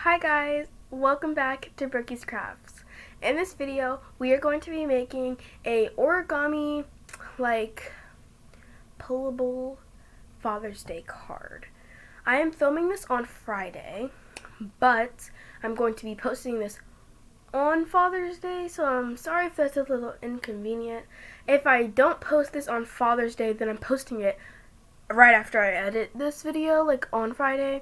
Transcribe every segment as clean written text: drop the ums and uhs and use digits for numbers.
Hi guys, welcome back to Brookie's Crafts. In this video, we are going to be making a origami pullable Father's Day card. I am filming this on Friday, but I'm going to be posting this on Father's Day, so I'm sorry if that's a little inconvenient. If I don't post this on Father's Day, then I'm posting it right after I edit this video, on Friday.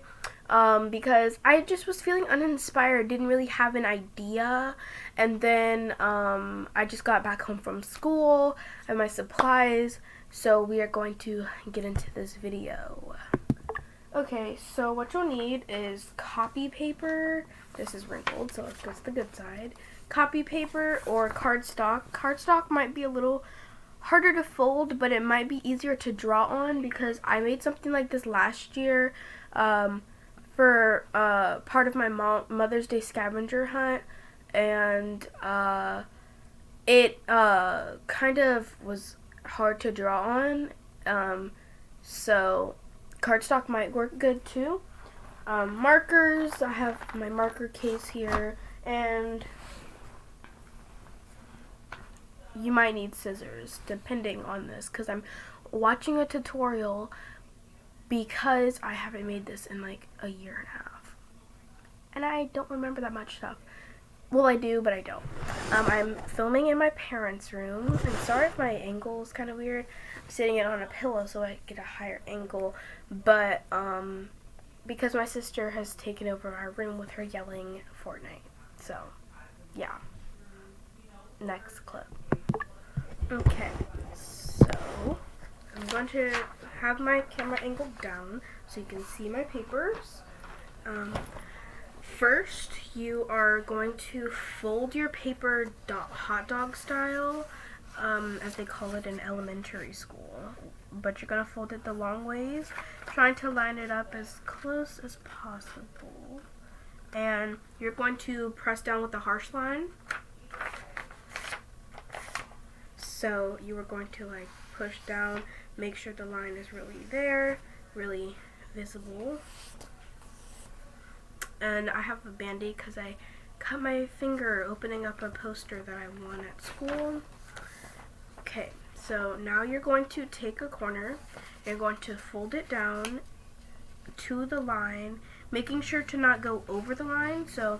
Because I just was feeling uninspired, didn't really have an idea, and then I just got back home from school and my supplies, so we are going to get into this video. Okay, so what you'll need is copy paper. This is wrinkled, so let's go to the good side. Copy paper or cardstock. Cardstock might be a little harder to fold, but it might be easier to draw on because I made something like this last year for part of my Mother's Day scavenger hunt, and it kind of was hard to draw on, so cardstock might work good too. Markers, I have my marker case here, and you might need scissors depending on this because I'm watching a tutorial because I haven't made this in like a year and a half and I don't remember that much stuff. Well, I do, but I don't. I'm filming in my parents' room. I'm sorry if my angle is kind of weird. I'm sitting it on a pillow so I get a higher angle, but because my sister has taken over our room with her yelling Fortnite. So yeah, next clip. Okay, so I'm going to have my camera angled down so you can see my papers. First, you are going to fold your paper hot dog style, as they call it in elementary school. But you're going to fold it the long ways, trying to line it up as close as possible. And you're going to press down with a harsh line. So you are going to push down, make sure the line is really there, really visible. And I have a band-aid because I cut my finger opening up a poster that I won at school. Okay, so now you're going to take a corner, you're going to fold it down to the line, making sure to not go over the line. So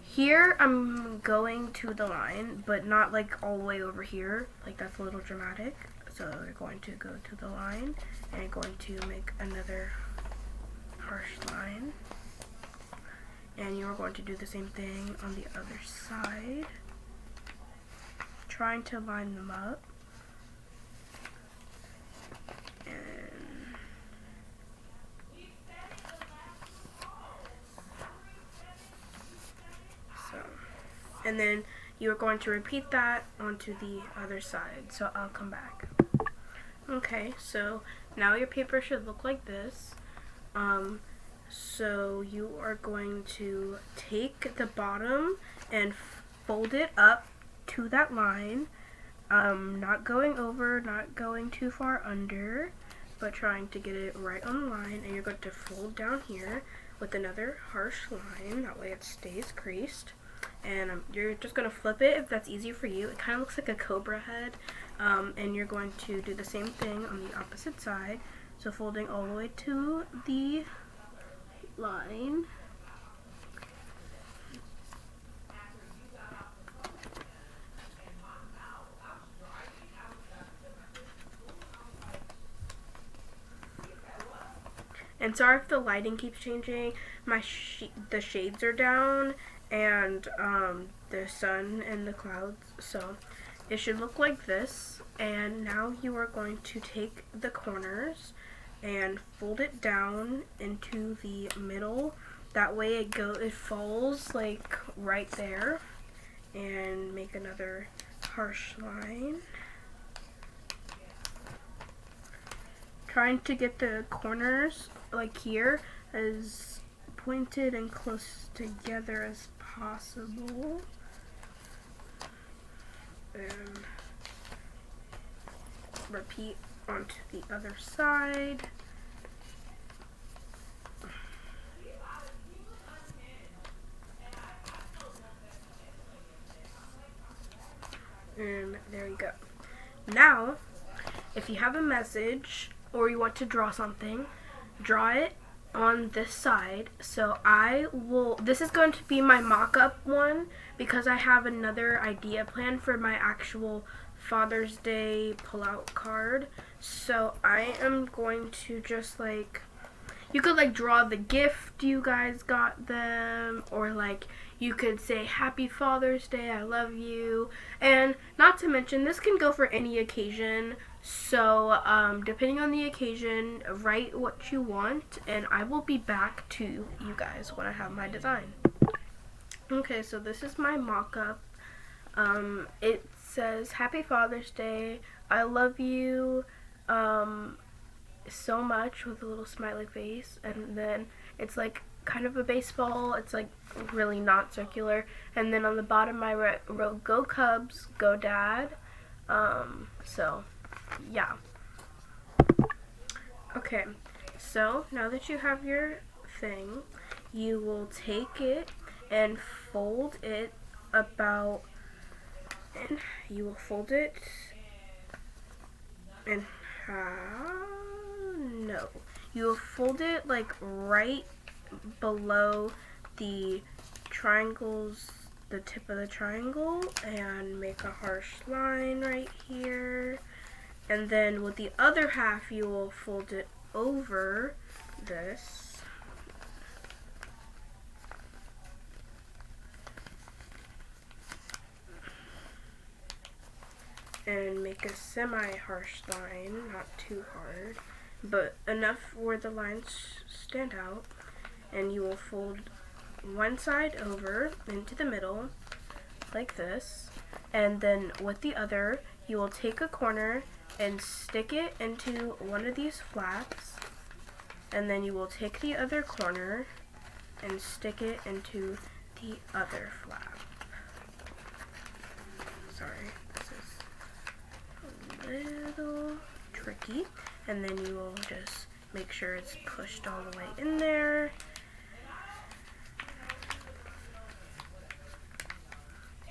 here I'm going to the line, but not all the way over here, that's a little dramatic. So you're going to go to the line, and you're going to make another harsh line. And you are going to do the same thing on the other side, trying to line them up. And then you are going to repeat that onto the other side. So I'll come back. Okay, so now your paper should look like this. So you are going to take the bottom and fold it up to that line. Not going over, not going too far under, but trying to get it right on the line. And you're going to fold down here with another harsh line. That way it stays creased. And you're just going to flip it if that's easier for you. It kind of looks like a cobra head. And you're going to do the same thing on the opposite side. So folding all the way to the line. And sorry if the lighting keeps changing. The shades are down, and the sun and the clouds, so it should look like this. And now you are going to take the corners and fold it down into the middle. That way it falls right there. And make another harsh line, trying to get the corners here as pointed and close together as possible. And repeat onto the other side. and there you go. Now, if you have a message or you want to draw something, draw it on this side. So this is going to be my mock-up one because I have another idea plan for my actual Father's Day pull-out card. So I am going to just like, you could like draw the gift you guys got them, or like you could say Happy Father's Day, I love you. And not to mention, this can go for any occasion. So depending on the occasion, write what you want and I will be back to you guys when I have my design. Okay, so this is my mock-up. It says Happy Father's Day, I love you so much, with a little smiley face, and then it's like kind of a baseball. It's like really not circular, and then on the bottom I wrote Go Cubs, Go Dad. So yeah. Okay, so now that you have your thing, you will take it and fold it about, and you will fold it in half. No, you will fold it like right below the triangles, the tip of the triangle, and make a harsh line right here. And then with the other half, you will fold it over this. And make a semi-harsh line, not too hard, but enough where the lines stand out. And you will fold one side over into the middle, like this. And then with the other, you will take a corner and stick it into one of these flaps. And then you will take the other corner and stick it into the other flap. Sorry, this is a little tricky. And then you will just make sure it's pushed all the way in there.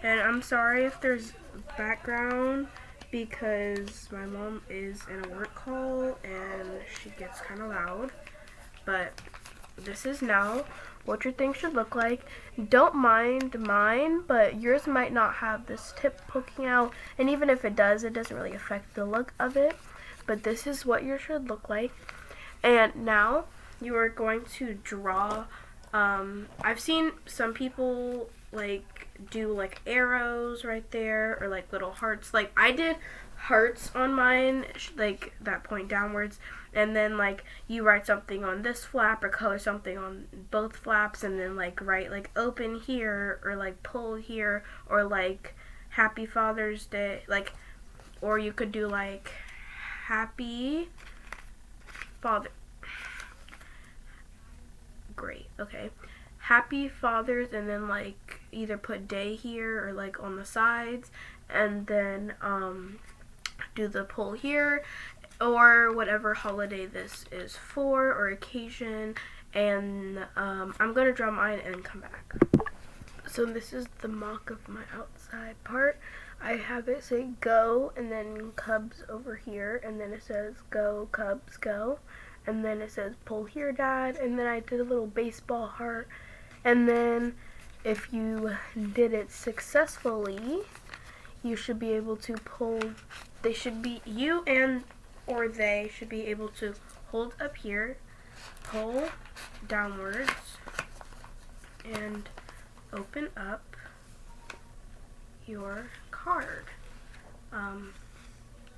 And I'm sorry if there's background because my mom is in a work call and she gets kind of loud. But this is now what your thing should look like. Don't mind mine, but yours might not have this tip poking out. And even if it does, it doesn't really affect the look of it. But this is what yours should look like. And now you are going to draw, I've seen some people like do like arrows right there, or like little hearts. Like I did hearts on mine, like that point downwards, and then like you write something on this flap or color something on both flaps, and then like write like open here, or like pull here, or like Happy Father's Day, like, or you could do like Happy Father. Great, okay. Happy Fathers, and then like either put day here or like on the sides, and then do the pull here, or whatever holiday this is for or occasion. And I'm gonna draw mine and come back. So this is the mock of my outside part. I have it say go, and then Cubs over here, and then it says go Cubs go, and then it says pull here Dad, and then I did a little baseball heart. And then if you did it successfully, you should be able to pull, they should be, you and or they should be able to hold up here, pull downwards, and open up your card.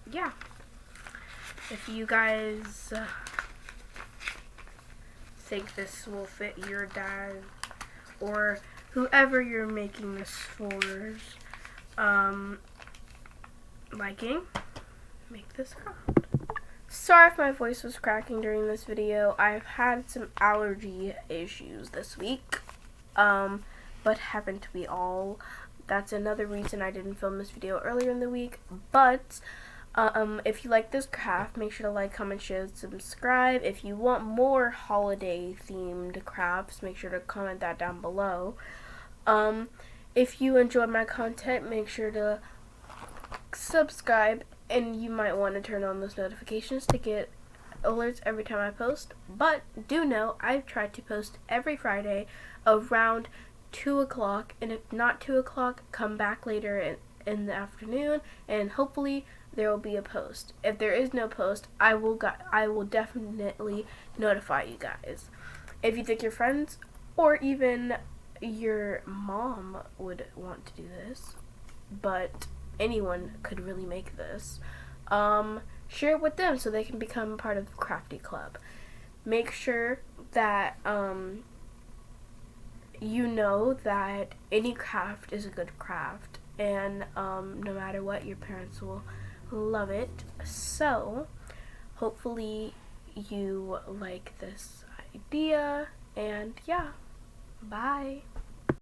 Yeah. If you guys think this will fit your dad or whoever you're making this for's liking, make this card. Sorry if my voice was cracking during this video. I've had some allergy issues this week, but haven't we all? That's another reason I didn't film this video earlier in the week. But if you like this craft, make sure to like, comment, share, subscribe. If you want more holiday themed crafts, make sure to comment that down below. If you enjoyed my content, make sure to subscribe, and you might want to turn on those notifications to get alerts every time I post. But do know I try to post every Friday around 2 o'clock, and if not 2 o'clock, come back later in the afternoon, and hopefully there will be a post. If there is no post, I will definitely notify you guys. If you think your friends or even your mom would want to do this, but anyone could really make this, share it with them so they can become part of the crafty club. Make sure that you know that any craft is a good craft, and no matter what, your parents will love it. So hopefully you like this idea, and yeah, bye.